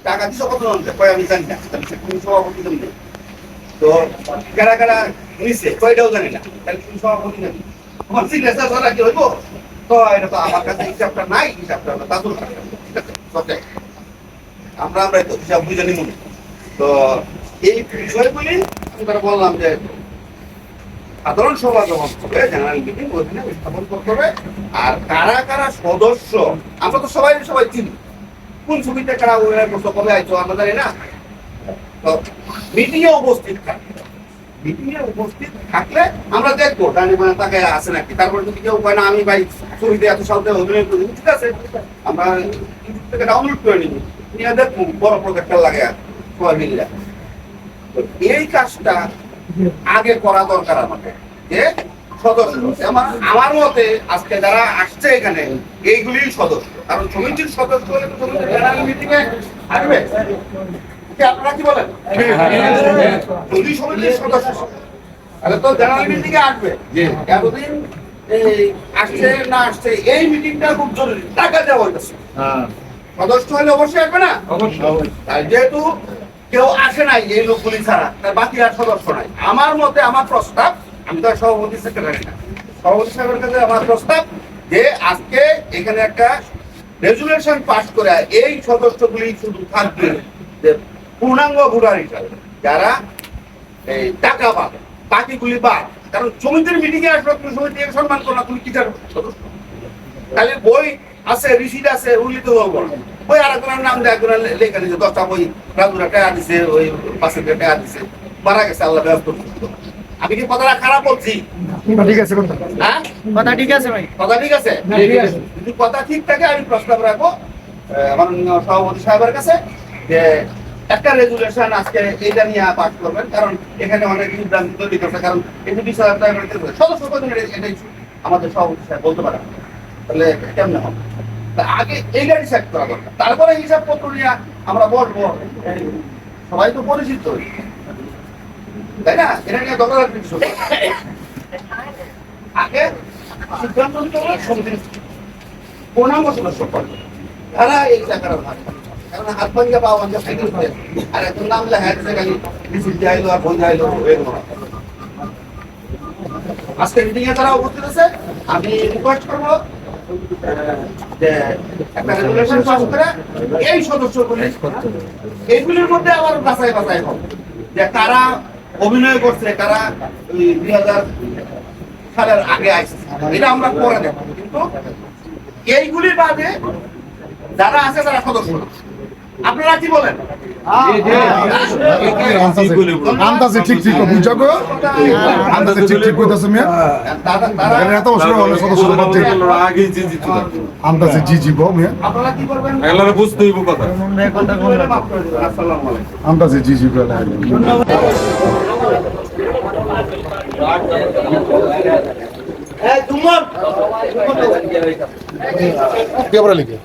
টাকা দিছো কত কয় আমি জানি না, তুমি সভাপতি তুমি তো কারা কারা নিছে কয়টাও জানি না, তাহলে তুমি সভাপতি নাকি আমার সিগনেচার ছাড়া কি হইব? তো এটা তো আমার কাছে হিসাবটা নাই, হিসাবটা হলো তাদের কাছে, ঠিক আছে সবটাই আমরা তো হিসাব বুঝে নিব। তো এই বিষয়গুলি আমি তারা বললাম যে সাধারণ সভা যখন হবে, জেনারেল মিটিং ওইখানে স্থাপন করতে হবে। আর কারা কারা সদস্য আমরা তো সবাই সবাই চিনি, কোন ছবিতে কারা অভিনয় করছো, কবে আইছো আমরা জানি না। তো মিটিংয়ে উপস্থিত থাকবে, মিটিংয়ে উপস্থিত থাকলে আমরা দেখবো ডানি মানে তাকে আছে নাকি। তারপরে যদি কেউ কয় না আমি ভাই ছবিতে এত সালতে অভিনয় করি, ঠিক আছে আমরা ইউটিউব থেকে ডাউনলোড করে নিবি, নিয়ে দেখবো বড় প্রজেক্টর লাগে সবাই মিলে। তো এই কাজটা আগে করা দরকার আমাদের, যে সদস্য আমার মতে আজকে যারা আসছে এখানে এইগুলি সদস্য, কারণ সমিতির সদস্য হলে তো সমিতির জেনারেল মিটিং এ আসবে। আপনারা কি বলেন? যদি সমিতির সদস্য তাহলে তো জেনারেল মিটিং এ আসবে। এতদিন এই আসছে না আসছে এই মিটিংটা খুব জরুরি, টাকা দেওয়া হইতেছে, সদস্য হলে অবশ্যই আসবে না। তাই যেহেতু কেউ আসে নাই এই লোকগুলি ছাড়া, তার বাকি আর সদস্য নাই। আমার মতে আমার প্রস্তাব, আমি তো সভাপতি সেক্রেটারি না, সভাপতি সাহেবের কাছে আমার প্রস্তাব যে আজকে এখানে একটা রেজুলেশন পাস করে এই সদস্যগুলি শুধু থাকবে যে পূর্ণাঙ্গ ভোটার হিসাবে, যারা এই টাকা পাবে, বাকিগুলি বাদ। কারণ সমিতির মিটিং এ আসবে, তুমি সমিতিকে সম্মান করো না, তুমি কি জানো সদস্য? তাহলে বই আছে, রিসিট আছে, উল্লিখিত বলবো না, ওই আর একজনের নাম দিয়ে একজনের লেখা দিচ্ছে 10টা বই, রাজুরা টাকা দিছে, ওই 5 টাকা দিছে, মারা গেছে, আল্লাহ ব্যস্ত। আমি কি কথাটা খারাপ বলছি? ঠিক আছে, হ্যাঁ কথা ঠিক আছে ভাই, কথা ঠিক আছে। যদি কথা ঠিক থাকে আমি প্রস্তাব রাখবো মাননীয় সভাপতি সাহেবের কাছে যে একটা রেজুলেশন আজকে এইটা নিয়ে পাস করবেন, কারণ এখানে অনেক বিভ্রান্তি তৈরি করছে। কারণ এই যে 20,000 টাকা করে সদস্য কত এটাই আমাদের সভাপতি সাহেব বলতে পারেন, তাহলে কেমনে হবে? আগে এই গাড়ি সেট করা দরকার, তারপরে হিসাবপত্র নিয়ে আমরা বসবো। সবাই তো পরিচিত, তাই না? এটা নিয়ে দরকার কিছু আগে সিদ্ধান্ত নিতে হবে সমিতির পূর্ণাঙ্গ সদস্য করবে, তারা এই টাকার ভাগ। কারণ হাত ভাঙ্গা পাওয়া ভাঙ্গা সাইকেল করে আর এখন নাম লেখা যাচ্ছে খালি রিসিট যাইলো আর ফোন যাইলো এগুলো না। আজকে মিটিং এ তারা উপস্থিত আছে, আমি রিকোয়েস্ট করবো যে একটা রেজুলেশন পাস করে এই সদস্যগুলি এইগুলির মধ্যে আবার বাছাই বাছাই হবে যে কারা অভিনয় করছে, কারা 2000 সালের আগে আসছে, এটা আমরা পরে দেখব। কিন্তু এইগুলির বাদে যারা আছে তারা সদস্য। আপনারা কি বলেন? আন্দাজে ঠিক ঠিক বুঝাবো, আন্দাজে ঠিক ঠিক কইতাছ মিয়া। এত বছর হলো সদস্য বাদ আগে জি জি আন্দাজে জি জি বো মিয়া। আপনারা কি করবেন? এগুলা বুঝতে হইব কথা। আসসালামু আলাইকুম। আন্দাজে জি জি বলে এই দুমন কে বলে লিখে